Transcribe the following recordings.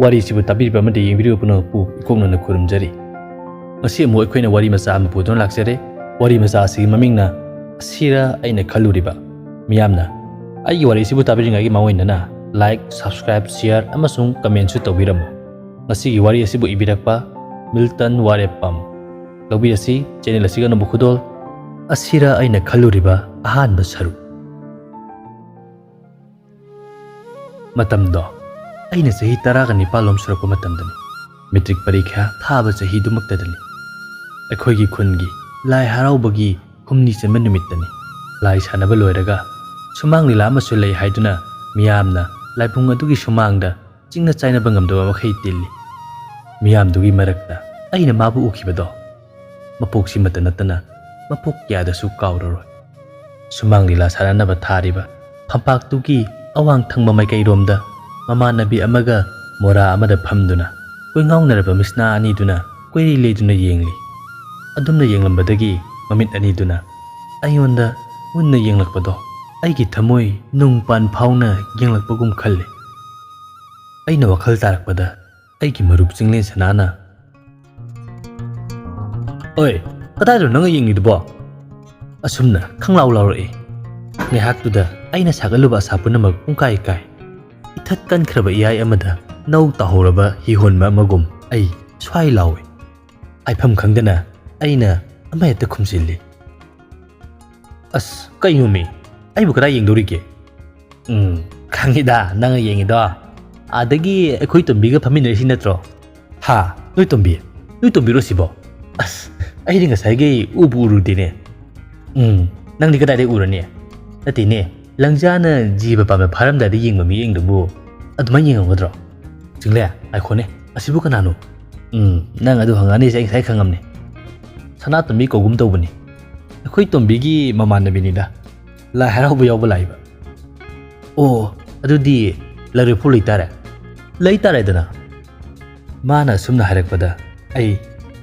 wari sibu tabir ba made yeng video puno pu ikong na kurum jari ngasi mo ekhoina wari macha am pudon laksere wari macha si mamingna asira aina khaluriba miyamna ai wari sibu tabir ngai mawoina na like subscribe share amasung comment su tawbiramo ngasi gi wari asibu ibirakpa Milton Warepam lobi asi channel asiga no bukhudol asira aina khaluriba ahan basaru matamdo aina sahi taraga nipalom surako matamdani metric parikha thaba sahi dumaktadani akhoigi khungi lai haraubagi humni senma numittani lai sanaba loiraga sumang lila amasu lei haiduna miyamna laipung adugi sumangda chingna chaina bangamdaba makhai tilli miyam dugi marakta aina mabu ukibado mapok simata natana mapok yada su kauroroi sumang lila saranaba thariba phampak tugi awang thangba mai kairomda mama nabi amaga mora amada phamduna koi ngaunaraba misna ani duna koi leduna yengli adumna yenglambadagi mamit ani duna ayonda unna yenglakpado aigi thamoi nungpan phauna yenglakpagum khalle aina wakhal tarakpada aigi marup chinglen sanana oi kadai ro nanga yengidubo asumna khanglau laurei ngehaktuda aina sagaluba sapunamak pungkai kai ithat kan khraba iyai amada nau tahoraba hi honma magum ai swai lawe ai pham khangdana aina ameta khumsilli as kayumi ai bu kada yengdorige khangida nang yengido adagi ekhoi tombiga phaminai si natro ha noi tombi ro sibo as ai ringa saige uburu dine nang ni kada de urani natine langjana jiba pa me pharam da de yengma mi yengdubu aduma yengamgodro jingle ai khone asibu kanano nang adu hangani sai khangamne sana tombi kogum tawbani ekhoi tombigi mamanabi da la haraubu yawba laiba o adudi lari phu leitare dana mana sumna harakpada ai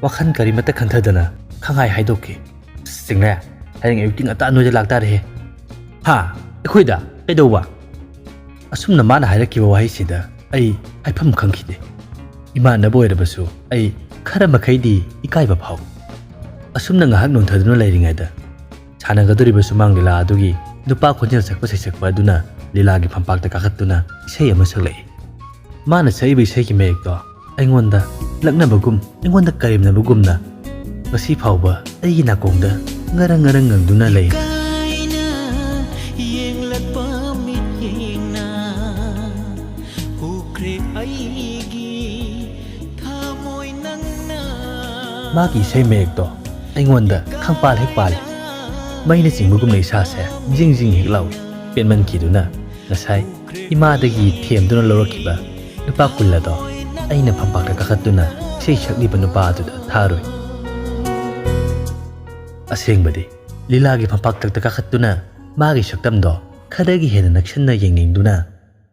wakhan kari mata khanthadana khangai haidoke jingle haring euting ata noja lakta re ha ekhoi da kaidoba asumna mana hairakiba wahi sida ai haifam khangkhide imana boirabasu ai khara makhaidi ikaiba phau asumna ngahak nonthaduna leiringaida chanagadoriba sumang lila adugi nupa khonjel sakpa sakpa aduna lila gi phampakta kakhatuna isei ama saklai mana saibi isei ki mekto aingonda laknabagum aingonda karimnabagumna ngasi phauba aigi nakongda ngarang ngangduna lei magi sei mekto aingonda khangpal hekpal maina singbugum nei sa se jing heklau penman kiduna nasai ima dagi themduna lorakiba nupa kullado aina phampakta kakhatuna sei sakli banupa aduda tharoi asengbadi lilagi phampakta kakhatuna magi saktamdo khadagi hena naksanna yengningduna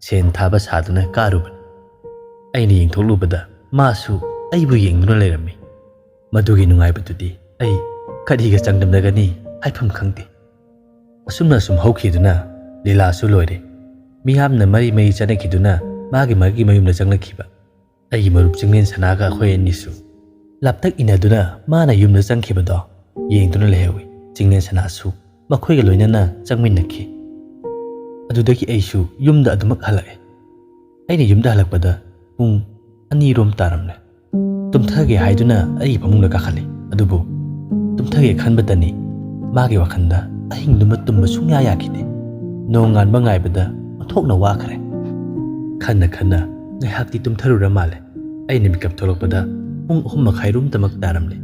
sen thaba saduna karuban aina yengtholubada masu aibu yengduna leirami madugi nungaibadudi ai khadiga changdamdagani haifam khangde asumna sum haukhiduna lila su loire miyamna mari chanakiduna magi mayumna changlakhiba ai marup chinglen sanaga khoi nisu laptak inaduna mana yumna changkhibado yengduna lehewi chinglen sanasu makhoiga loinana changminnakhi adudagi aisu yumda adumak halae aina yumda halakpada pung ani rom taramne tumthage haiduna ai pamungna kakhali adubu tumthage khanbadani magi wakhanda ahingduma tumba sungya yakhide nongan bangaibada mathokna wakhare khanna ngaihakti tumtharura male aina mikap tholokpada pung 3:30 tamak taramle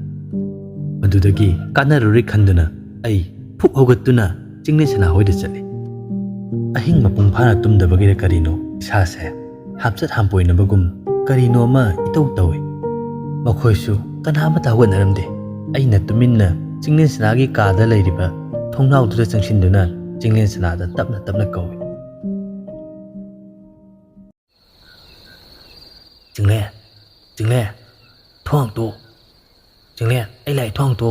madudagi kanaruri khanduna ai phuk hogatuna chinglen sana hoida chale ahing mapung phana tumdabagi karino sase hapsat hampoina bagum karino ma itau tawe makhoisu kanama tawannaramde aina tuminna chinglen sanagi kada leiriba thongnau duda changsinduna chinglen sanada tapna kawi jingle thong to jingle ai lai thong to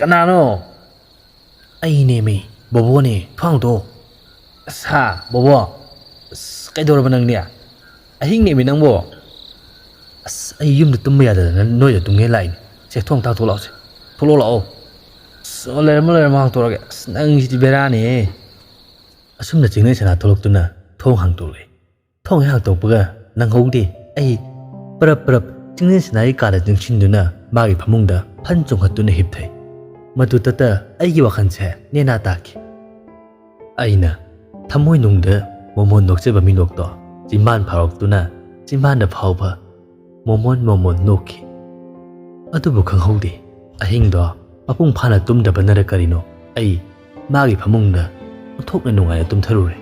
kanano ai ne mi bobo ne thong to sa bobo ꯀꯩꯗꯧꯔꯕ ꯅꯪꯅꯦ ꯑꯍꯤꯡꯅꯦꯃꯤ ꯅꯪꯕꯣ ꯑꯩ ꯌꯨꯝꯗ ꯇꯨꯝꯕ ꯌꯥꯗꯗꯅ ꯅꯣꯏꯗ ꯇꯨꯝꯒꯦ ꯂꯥꯛꯏꯅꯤ ꯁꯦ ꯊꯣꯡ ꯊꯥꯛꯊꯣꯛꯂꯛꯑꯣꯁꯦ ꯊꯣꯛꯂꯛꯑꯣ ꯂꯩꯔꯝꯃ ꯍꯥꯡꯇꯣꯔꯛꯑꯒꯦ ꯅꯪꯁꯤꯗꯤ ꯕꯦꯔꯥꯅꯤꯍꯦ ꯑꯁꯨꯝꯅ ꯆꯤꯡꯂꯦꯟ ꯁꯅꯥ ꯊꯣꯛꯂꯛꯇꯨꯅ ꯊꯣꯡ ꯍꯥꯡꯇꯣꯛꯂꯛꯏ ꯊꯣꯡ ꯍꯦꯛ ꯍꯥꯡꯇꯣꯛꯄꯒ ꯅꯪꯍꯧꯗꯦ ꯑꯩ ꯄꯔꯞ ꯆꯤꯡꯂꯦꯟ ꯁꯅꯥꯒꯤ ꯀꯥꯗ ꯆꯪꯁꯤꯟꯗꯨꯅ ꯃꯥꯒꯤ ꯐꯃꯨꯡꯗ ꯐꯟ ꯆꯣꯡꯈꯠꯇꯨꯅ ꯍꯤꯞꯊꯩ ꯃꯗꯨꯗꯇ ꯑꯩꯒꯤ ꯋꯥꯈꯜꯁꯦ ꯅꯦꯅꯥ ꯇꯥꯈꯤ ꯑꯩꯅ ꯊꯃꯣꯏꯅꯨꯡꯗ ꯃꯣꯃꯣꯟ ꯅꯣꯛꯆꯕ ꯃꯤꯅꯣꯛꯇꯣ ꯆꯤꯝꯕꯥꯟ ꯐꯥꯎꯔꯛꯇꯨꯅ ꯆꯤꯝꯕꯥꯟꯗ ꯐꯥꯎꯕ ꯃꯣꯃꯣꯟ ꯅꯣꯛꯈꯤ ꯑꯗꯨꯕꯨ ꯈꯪꯍꯧꯗꯦ ꯑꯍꯤꯡꯗꯣ ꯃꯄꯨꯡ ꯐꯥꯅ ꯇꯨꯝꯗꯕꯅꯔ ꯀꯔꯤꯅꯣ ꯑꯩ ꯃꯥꯒꯤ ꯐꯃꯨꯡꯗ ꯑꯣꯟꯊꯣꯛꯅ ꯅꯨꯡꯉꯥꯏꯅ ꯇꯨꯝꯊꯔꯨꯔꯦ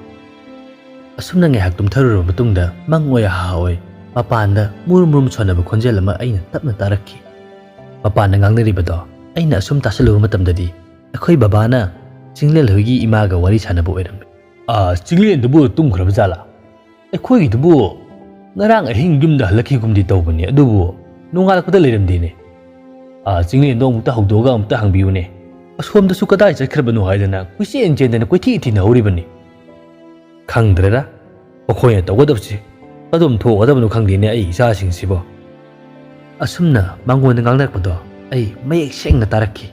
ꯑꯁꯨꯝꯅ ꯉꯥꯏꯍꯥꯛ ꯇꯨꯝꯊꯔꯨꯔꯕ ꯃꯇꯨꯡꯗ ꯃꯪ ꯑꯣꯏ ꯍꯥ ꯑꯣꯏ ꯃꯄꯥꯟꯗ ꯃꯨꯔꯨꯝ ꯁꯣꯟꯅꯕ ꯈꯣꯟꯖꯦꯜ ꯑꯃ ꯑꯩꯅ ꯇꯞꯅ ꯇꯥꯔꯛꯈꯤ ꯃꯄꯥꯟꯗ ꯉꯥꯡꯅꯔꯤꯕꯗꯣ ꯑꯩꯅ ꯑꯁꯨꯝ ꯇꯥꯁꯜꯂꯨꯕ ꯃꯇꯝꯗꯗꯤ ꯑꯩꯈꯣꯏ ꯕꯕꯥꯅ ꯆꯤꯡꯂꯦꯟ ꯍꯣꯏꯒꯤ ꯏꯃꯥꯒ ꯋꯥꯔꯤ ꯁꯥꯟꯅꯕ ꯑꯣꯏꯔꯝꯃꯤ ꯆꯤꯡꯂꯦꯟꯗꯨꯕꯨ ꯇꯨꯝꯈ꯭ꯔꯕ ꯖꯥꯠꯂꯥ ꯑꯩꯈꯣꯏꯒꯤꯗꯨꯕꯨ ꯉꯔꯥꯡ ꯑꯍꯤꯡ ꯌꯨꯝꯗ ꯍꯜꯂꯛꯈꯤꯒꯨꯝꯗꯤ ꯇꯧꯕꯅꯤ ꯑꯗꯨꯕꯨ ꯅꯣꯡꯉꯥꯜꯂꯛꯄꯗ ꯂꯩꯔꯝꯗꯦꯅꯦ ꯆꯤꯡꯂꯦꯟꯗꯣ ꯑꯃꯨꯛꯇ ꯍꯧꯗꯣꯛꯑꯒ ꯑꯃꯨꯛꯇ ꯍꯪꯕꯤꯌꯨꯅꯦ ꯑꯁꯣꯝꯗꯁꯨ ꯀꯗꯥꯏ ꯆꯠꯈ꯭ꯔꯕꯅꯣ ꯍꯥꯏꯗꯅ ꯀꯣꯏꯆꯦꯟ ꯆꯦꯟꯗꯅ ꯀꯣꯏꯊꯤ ꯊꯤꯅꯍꯧꯔꯤꯕꯅꯤ ꯈꯪꯗ꯭ꯔꯦꯗ ꯑꯩꯈꯣꯏꯅ ꯇꯧꯒꯗꯕꯁꯤ ꯑꯗꯨꯝ ꯊꯣꯛꯒꯗꯕꯅꯣ ꯈꯪꯗꯦꯅꯦ ꯑꯩ ꯏꯆꯥꯁꯤꯡꯁꯤꯕꯣ ꯑꯁꯨꯝꯅ ꯃꯉꯣꯟꯗ ꯉꯥꯡꯅꯔꯛꯄꯗꯣ ꯑꯩ ꯃꯌꯦꯛ ꯁꯦꯡꯅ ꯇꯥꯔꯛꯈꯤ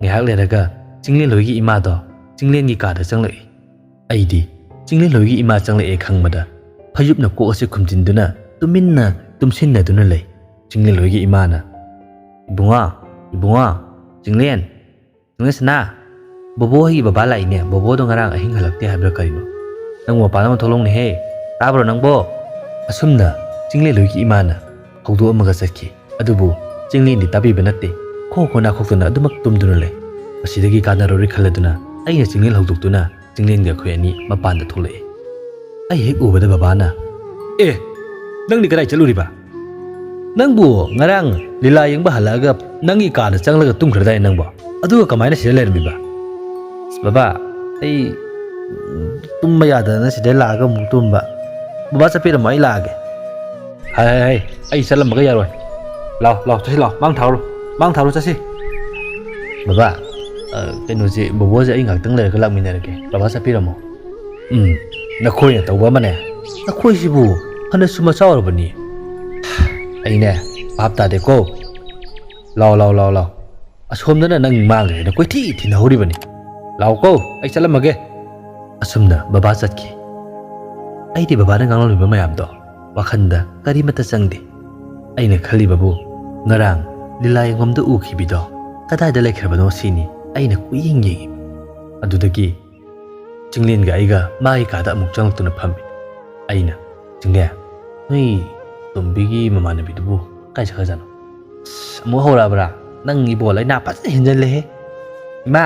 ꯉꯥꯏꯍꯥꯛ ꯂꯩꯔꯒ ꯆꯤꯡꯂꯦꯟ ꯍꯣꯏꯒꯤ ꯏꯃꯥꯗꯣ ꯆꯤꯡꯂꯦꯟꯒꯤ ꯀꯥꯗ ꯆꯪꯂꯛꯏ ꯑꯩꯗꯤ ꯆꯤꯡꯂꯦꯟ ꯍꯣꯏꯒꯤ ꯏꯃꯥ ꯆꯪꯂꯛꯑꯦ ꯈꯪꯕꯗ ꯐꯩꯖꯨꯞꯅ ꯀꯣꯛ ꯑꯁꯤ ꯈꯨꯝꯖꯤꯟꯗꯨꯅ ꯇꯨꯃꯤꯟꯅ ꯇꯨꯝꯁꯤꯟꯅꯗꯨꯅ ꯂꯩ ꯆꯤꯡꯂꯦꯟ ꯍꯣꯏꯒꯤ ꯏꯃꯥꯅ ꯏꯕꯨꯡꯉꯣ ꯆꯤꯡꯂꯦꯟ ꯁꯅꯥ ꯕꯣꯕꯣ ꯍꯣꯏꯒꯤ ꯕꯕꯥ ꯂꯥꯛꯏꯅꯦ ꯕꯣꯕꯣꯗꯣ ꯉꯔꯥꯡ ꯑꯍꯤꯡ ꯍꯜꯂꯛꯇꯦ ꯍꯥꯏꯕ꯭ꯔꯥ ꯀꯔꯤꯅꯣ ꯅꯪ ꯃꯄꯥꯟ ꯑꯃ ꯊꯣꯛꯂꯛꯎꯅꯦꯍꯦ ꯇꯥꯕ꯭ꯔꯣ ꯅꯪꯕꯣ ꯑꯁꯨꯝꯅ ꯆꯤꯡꯂꯦꯟ ꯍꯣꯏꯒꯤ ꯏꯃꯥꯅ ꯍꯧꯗꯣꯛꯑꯝꯃꯒ ꯆꯠꯈꯤ ꯑꯗꯨꯕꯨ ꯆꯤꯡꯂꯦꯟꯗꯤ ꯇꯥꯕꯤꯕ ꯅꯠꯇꯦ ꯈꯣ ꯅꯥꯈꯣꯛꯇꯨꯅ ꯑꯗꯨꯃꯛ ꯇꯨꯝꯗꯨꯅ ꯂꯩ ꯃꯁꯤꯗꯒꯤ ꯀꯥꯟꯅꯔꯣꯏ ꯈꯜꯂꯗꯨꯅ ꯑꯩꯅ ꯆꯤꯡꯂꯦꯟ ꯍꯧꯗꯣꯛꯇꯨꯅ ꯆꯤꯡꯂꯦꯟꯒ ꯑꯩꯈꯣꯏ ꯑꯅꯤ ꯃꯄꯥꯟꯗ ꯊꯣꯛꯂꯛꯏ ꯑꯩ ꯍꯦꯛ ꯎꯕꯗ ꯕꯕꯥꯅ ꯅꯪꯗꯤ ꯀꯗꯥꯏ ꯆꯠꯂꯨꯔꯤꯕ ꯅꯪꯕꯨ ꯉꯔꯥꯡ ꯂꯤꯂꯥ ꯌꯦꯡꯕ ꯍꯜꯂꯛꯑꯒ ꯅꯪꯒꯤ ꯀꯥꯗ ꯆꯪꯂꯒ ꯇꯨꯝꯈ꯭ꯔꯗꯥꯏ ꯅꯪꯕꯣ ꯑꯗꯨꯒ ꯀꯃꯥꯏꯅ ꯁꯤꯗ ꯂꯩꯔꯝꯃꯤꯕ ꯕꯕꯥ ꯑꯩ ꯇꯨꯝꯕ ꯌꯥꯗꯗꯅ ꯁꯤꯗ ꯂꯥꯛꯑꯒ ꯑꯃꯨꯛ ꯇꯨꯝꯕ ꯕꯕꯥ ꯆꯠꯄꯤꯔꯝꯃꯣ ꯑꯩ ꯂꯥꯛꯑꯒꯦ ꯍꯥꯏ ꯑꯩ ꯆꯠꯂꯝꯕꯒ ꯌꯥꯔꯣꯏ ꯂꯥꯎ ꯆꯠꯁꯤ ꯂꯥꯎ ꯃꯥꯡ ꯊꯥꯔꯨ ꯆꯠꯁꯤ ꯕꯕꯥ ꯀꯩꯅꯣꯁꯤ ꯕꯣꯕꯣꯁꯦ ꯑꯩ ꯉꯥꯛꯇꯪ ꯂꯩꯔꯒ ꯂꯥꯛꯃꯤꯟꯅꯔꯒꯦ ꯕꯕꯥ ꯆꯠꯄꯤꯔꯝꯃꯣ ꯅꯈꯣꯏꯅ ꯇꯧꯕ ꯑꯃꯅꯦ ꯅꯈꯣꯏꯁꯤꯕꯨ ꯐꯅꯁꯨ ꯃꯆꯥꯎꯔꯕꯅꯤ ꯑꯩꯅꯦ ꯚꯥꯞ ꯇꯥꯗꯦꯀꯣ ꯂꯥꯎ ꯑꯁꯣꯝꯗꯅ ꯅꯪ ꯃꯥꯡꯈ꯭ꯔꯦꯅ ꯀꯣꯏꯊꯤ ꯊꯤꯅꯍꯧꯔꯤꯕꯅꯤ ꯂꯥꯎꯀꯣ ꯑꯩ ꯆꯠꯂꯝꯃꯒꯦ ꯑꯁꯨꯝꯅ ꯕꯕꯥ ꯆꯠꯈꯤ ꯑꯩꯗꯤ ꯕꯕꯥꯅ ꯉꯥꯡꯂꯝꯂꯤꯕ ꯃꯌꯥꯝꯗꯣ ꯋꯥꯈꯟꯗ ꯀꯔꯤꯃꯠꯇ ꯆꯪꯗꯦ ꯑꯩꯅ ꯈꯜꯂꯤꯕꯕꯨ ꯉꯔꯥꯡ ꯂꯤꯂꯥ ꯌꯦꯡꯐꯝꯗ ꯎꯈꯤꯕꯤꯗꯣ ꯀꯗꯥꯏꯗ ꯂꯩꯈ꯭ꯔꯕꯅꯣ ꯁꯤꯅꯤ ꯑꯩꯅ ꯀꯨꯌꯦꯡ ꯌꯦꯡꯉꯤ ꯑꯗꯨꯗꯒꯤ ꯆꯤꯡꯂꯦꯟꯒ ꯑꯩꯒ ꯃꯥꯒꯤ ꯀꯥꯗ ꯑꯃꯨꯛ ꯆꯪꯂꯛꯇꯨꯅ ꯐꯝꯃꯤ ꯑꯩꯅ ꯆꯤꯡꯂꯦꯟ ꯅꯣꯏ ꯇꯣꯝꯕꯤꯒꯤ ꯃꯃꯥꯟꯅꯕꯤꯗꯨꯕꯨ ꯀꯥꯏ ꯆꯠꯈ꯭ꯔꯖꯥꯠꯅꯣ ꯑꯃꯨꯛ ꯍꯧꯔꯛꯑꯕ꯭ꯔꯥ ꯅꯪ ꯏꯕꯣ ꯂꯩꯅꯥ ꯐꯖꯅ ꯍꯦꯟꯖꯜꯂꯦꯍꯦ ꯏꯃꯥ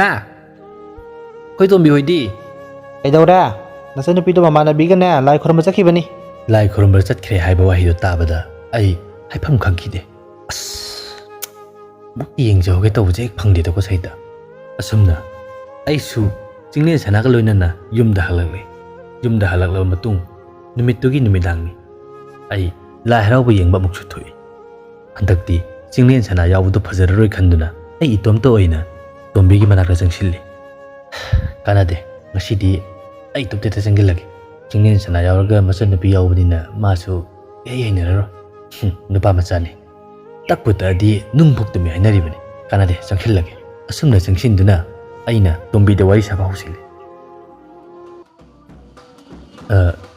ꯑꯩꯈꯣꯏ ꯇꯣꯝꯕꯤ ꯍꯣꯏꯗꯤ ꯀꯩꯗꯧꯔꯦ ꯅꯆꯟꯅꯨꯄꯤꯗꯣ ꯃꯃꯥꯟꯅꯕꯤꯒꯅꯦ ꯂꯥꯏ ꯈꯨꯔꯨꯝꯕ ꯆꯠꯈꯤꯕꯅꯤ ꯂꯥꯏ ꯈꯨꯔꯨꯝꯕ ꯆꯠꯈ꯭ꯔꯦ ꯍꯥꯏꯕ ꯋꯥꯍꯩꯗꯣ ꯇꯥꯕꯗ ꯑꯩ ꯍꯥꯏꯐꯝ ꯈꯪꯈꯤꯗꯦ ꯑꯃꯨꯛ ꯌꯦꯡꯖꯍꯧꯒꯦ ꯇꯧꯕꯁꯦ ꯍꯦꯛ ꯐꯪꯗꯦꯗꯀꯣ ꯁꯩꯗ ꯑꯁꯨꯝꯅ ꯑꯩꯁꯨ ꯆꯤꯡꯂꯦꯟ ꯁꯅꯥꯒ ꯂꯣꯏꯅꯅ ꯌꯨꯝꯗ ꯍꯜꯂꯛꯂꯕ ꯃꯇꯨꯡ ꯅꯨꯃꯤꯠꯇꯨꯒꯤ ꯅꯨꯃꯤꯗꯥꯡꯅꯤ ꯑꯩ ꯂꯥꯏ ꯍꯔꯥꯎꯕ ꯌꯦꯡꯕ ꯑꯃꯨꯛꯁꯨ ꯊꯣꯛꯏ ꯍꯟꯗꯛꯇꯤ ꯆꯤꯡꯂꯦꯟ ꯁꯅꯥ ꯌꯥꯎꯕꯗꯨ ꯐꯖꯔꯔꯣꯏ ꯈꯟꯗꯨꯅ ꯑꯩ ꯏꯇꯣꯝꯇ ꯑꯣꯏꯅ ꯇꯣꯝꯕꯤꯒꯤ ꯃꯅꯥꯛꯇ ꯆꯪꯁꯤꯜꯂꯤ ꯀꯥꯟꯅꯗꯦ ꯉꯁꯤꯗꯤ ꯑꯩ ꯇꯣꯞꯇꯦꯠꯇ ꯆꯪꯁꯤꯜꯂꯒꯦ ꯆꯤꯡꯂꯦꯟ ꯁꯅꯥ ꯌꯥꯎꯔꯒ ꯃꯆꯟꯅꯨꯄꯤ ꯌꯥꯎꯕꯅꯤꯅ ꯃꯥꯁꯨ ꯍꯩꯅꯔꯔꯣꯏ ꯅꯨꯄꯥ ꯃꯆꯥꯅꯤ ꯇꯛꯄꯨ ꯇꯛꯑꯗꯤ ꯅꯨꯡ ꯐꯨꯛꯇꯨꯃꯤ ꯍꯥꯏꯅꯔꯤꯕꯅꯤ ꯀꯥꯟꯅꯗꯦ ꯆꯪꯁꯤꯜꯂꯒꯦ ꯑꯁꯨꯝꯅ ꯆꯪꯁꯤꯟꯗꯨꯅ ꯑꯩꯅ ꯇꯣꯝꯕꯤꯗ ꯋꯥꯔꯤ ꯁꯥꯕ ꯍꯧꯁꯤꯜꯂꯤ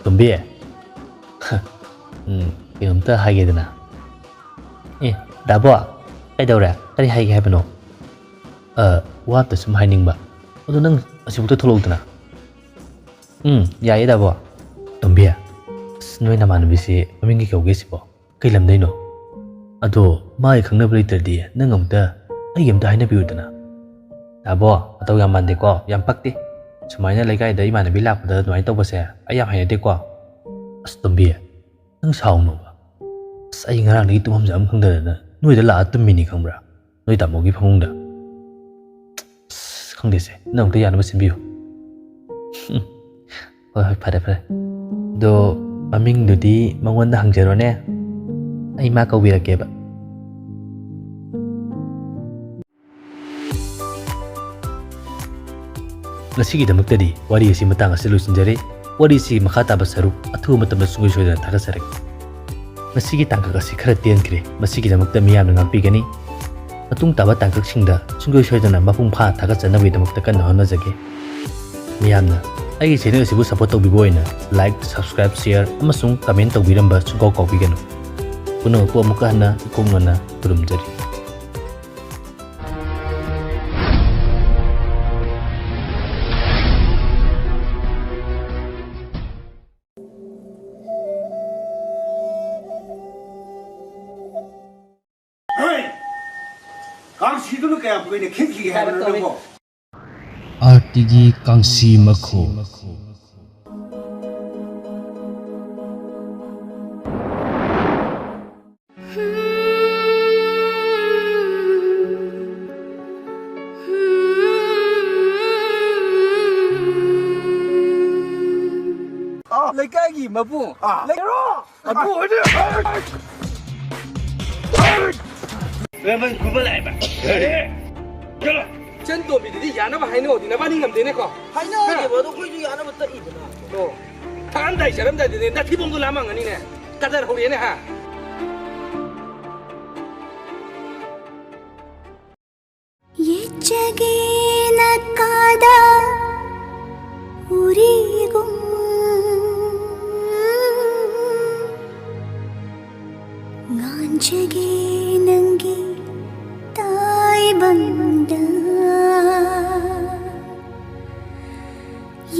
ꯇꯣꯝꯕꯤ ꯀꯩꯅꯣꯝꯇ ꯍꯥꯏꯒꯦꯗꯅ ꯗꯥꯕꯣ ꯀꯩꯗꯧꯔꯦ ꯀꯔꯤ ꯍꯥꯏꯒꯦ ꯍꯥꯏꯕꯅꯣ ꯋꯥ ꯑꯝꯇ ꯁꯨꯝ ꯍꯥꯏꯅꯤꯡꯕ ꯑꯗꯣ ꯅꯪ ꯑꯁꯤꯕꯨꯛꯇ ꯊꯣꯛꯂꯛꯎꯗꯅ ꯌꯥꯏꯌꯦ ꯗꯥꯕꯣ ꯇꯣꯝꯕꯤ ꯅꯣꯏ ꯅꯃꯥꯟꯅꯕꯤꯁꯤ ꯃꯃꯤꯡ ꯀꯩ ꯀꯧꯒꯦ ꯁꯤꯕꯣ ꯀꯩ ꯂꯝꯗꯩꯅꯣ ꯑꯗꯣ ꯃꯥꯒꯤ ꯈꯪꯅꯕ ꯂꯩꯇ꯭ꯔꯗꯤ ꯅꯪ ꯑꯝꯇ ꯑꯩꯒꯤ ꯑꯝꯇ ꯍꯥꯏꯅꯕꯤꯌꯨꯗꯅ ꯗꯥꯕꯣ ꯃꯇꯧ ꯌꯥꯝ ꯃꯥꯟꯗꯦꯀꯣ ꯌꯥꯝ ꯄꯛꯇꯦ ꯁꯨꯃꯥꯏꯅ ꯂꯩꯀꯥꯏꯗ ꯏꯃꯥꯟꯅꯕꯤ ꯂꯥꯛꯄꯗ ꯑꯗꯨꯃꯥꯏꯅ ꯇꯧꯕꯁꯦ ꯑꯩ ꯌꯥꯝ ꯍꯩꯅꯗꯦꯀꯣ ꯇꯣꯝꯕꯤ ꯅꯪ ꯁꯥꯎꯅꯣꯕ ꯑꯩ ꯉꯔꯥꯡꯗꯒꯤ ꯇꯨꯝꯐꯝꯁꯦ ꯑꯃ ꯈꯪꯗꯗꯅ ꯅꯣꯏꯗ ꯂꯥꯛꯑ ꯇꯨꯝꯃꯤꯅꯤ ꯈꯪꯕ꯭ꯔꯥ ꯅꯣꯏ ꯇꯥꯃꯣꯒꯤ ꯐꯃꯨꯡꯗ ꯈꯪꯗꯦꯁꯦ ꯅꯪ ꯑꯝꯇ ꯌꯥꯅꯕ ꯁꯤꯟꯕꯤꯌꯨ ꯍꯣꯏ ꯐꯔꯦ ꯑꯗꯣ ꯃꯃꯤꯡꯗꯨꯗꯤ ꯃꯉꯣꯟꯗ ꯍꯪꯖꯔꯣꯅꯦ ꯑꯩ ꯃꯥ ꯀꯧꯕꯤꯔꯛꯀꯦꯕ ꯉꯁꯤꯒꯤꯗꯃꯛꯇꯗꯤ ꯋꯥꯔꯤ ꯑꯁꯤ ꯃꯇꯥꯡ ꯑꯁꯤ ꯂꯣꯏꯁꯤꯟꯖꯔꯤ ꯋꯥꯔꯤꯁꯤ ꯃꯈꯥ ꯇꯥꯕ ꯁꯔꯨꯛ ꯑꯊꯨꯕ ꯃꯇꯝꯗ ꯁꯨꯡꯁꯣꯏ ꯁꯣꯏꯗꯅ ꯊꯥꯒꯠꯆꯔꯛꯀꯦ ꯃꯁꯤꯒꯤ ꯇꯥꯡꯀꯛ ꯑꯁꯤ ꯈꯔ ꯇꯦꯟꯈ꯭ꯔꯦ ꯃꯁꯤꯒꯤꯗꯃꯛꯇ ꯃꯤꯌꯥꯝꯅ ꯉꯥꯛꯄꯤꯒꯅꯤ ꯃꯇꯨꯡ ꯇꯥꯕ ꯇꯥꯡꯀꯛꯁꯤꯡꯗ ꯁꯨꯡꯁꯣꯏ ꯁꯣꯏꯗꯅ ꯃꯄꯨꯡ ꯐꯥꯅ ꯊꯥꯒꯠꯆꯅꯕꯒꯤꯗꯃꯛꯇ ꯀꯟꯅ ꯍꯣꯠꯅꯖꯒꯦ ꯃꯤꯌꯥꯝꯅ ꯑꯩꯒꯤ ꯆꯦꯅꯦꯜ ꯑꯁꯤꯕꯨ ꯁꯄꯣꯔꯠ ꯇꯧꯕꯤꯕ ꯑꯣꯏꯅ ꯂꯥꯏꯛ ꯁꯕꯁꯀ꯭ꯔꯥꯏꯕ ꯁꯤꯌꯔ ꯑꯃꯁꯨꯡ ꯀꯃꯦꯟ ꯇꯧꯕꯤꯔꯝꯕ ꯁꯨꯡꯀꯥꯎ ꯀꯥꯎꯕꯤꯒꯅꯨ ꯄꯨꯝꯅꯃꯛꯄꯨ ꯑꯃꯨꯛꯀ ꯍꯟꯅ ꯏꯀꯣꯛꯅꯅ ꯈꯨꯔꯨꯝꯖꯔꯤ ꯀꯥꯡꯁꯤꯗꯨꯅ ꯀꯌꯥꯝ ꯀꯨꯏꯅ ꯈꯤꯛꯈꯤꯒꯦ ꯍꯥꯏꯕꯅꯣ ꯑꯥꯔꯇꯤꯒꯤ ꯀꯥꯡꯁꯤ ꯃꯈꯣ ꯂꯩꯀꯥꯏꯒꯤ ꯃꯄꯨ ꯂꯩꯔꯣ ꯃꯄꯨ ꯑꯣꯏꯗꯤ ꯔꯦꯃꯟ ꯒꯨꯕ ꯂꯥꯏꯕ ꯆꯂꯣ ꯆꯟ ꯇꯣꯕꯤꯗꯤ ꯌꯥꯅꯕ ꯍꯥꯏꯅꯧꯗꯤ ꯅꯕꯥꯅꯤ ꯉꯝꯗꯦꯅꯦꯀꯣ ꯍꯥꯏꯅꯧꯗꯦꯕ ꯑꯗꯣ ꯑꯩꯈꯣꯏꯁꯨ ꯌꯥꯅꯕ ꯇꯛꯏꯗꯅ ꯑꯣ ꯊꯥꯔꯝꯗꯥꯏ ꯆꯠꯂꯝꯗꯥꯏꯗꯗꯤ ꯅꯥꯊꯤꯕꯣꯡꯗꯣ ꯂꯥꯝꯃꯝꯒꯅꯤꯅꯦ ꯀꯗꯔ ꯍꯧꯔꯦꯅꯦ ꯍꯥ ಎಚ್ಚಗೇನ ಕಾದ ಉರಿಗೂ ಗಾಂಜಗೆ ನಂಗೆ ತಾಯಿ ಬಂದ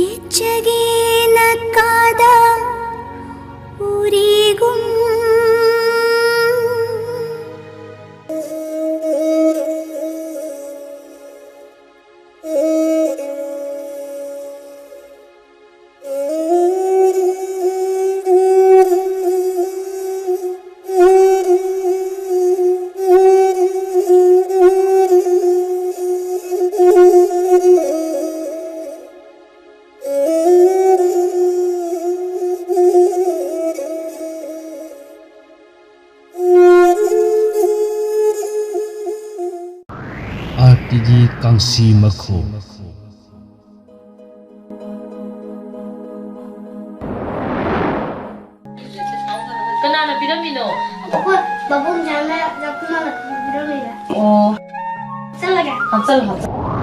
ಎಚ್ಚಗೇನ ಕಾದ ಉರಿಗೂ ꯑꯥꯔꯇꯤꯒꯤ ꯀꯥꯡꯁꯤ ꯃꯈꯣ ꯀꯅꯥꯅ ꯄꯤꯔꯝꯃꯤꯅꯣ? ꯑꯩꯈꯣꯏ ꯕꯕꯨꯡ ꯖꯥꯅ ꯖꯥꯀꯨꯃꯥꯅ ꯄꯤꯔꯝꯃꯤꯕ. ꯑꯣ ꯆꯠꯂꯒꯦ. ꯍꯥꯞꯆꯜꯂꯣ ꯍꯥꯞꯆꯜꯂꯣ.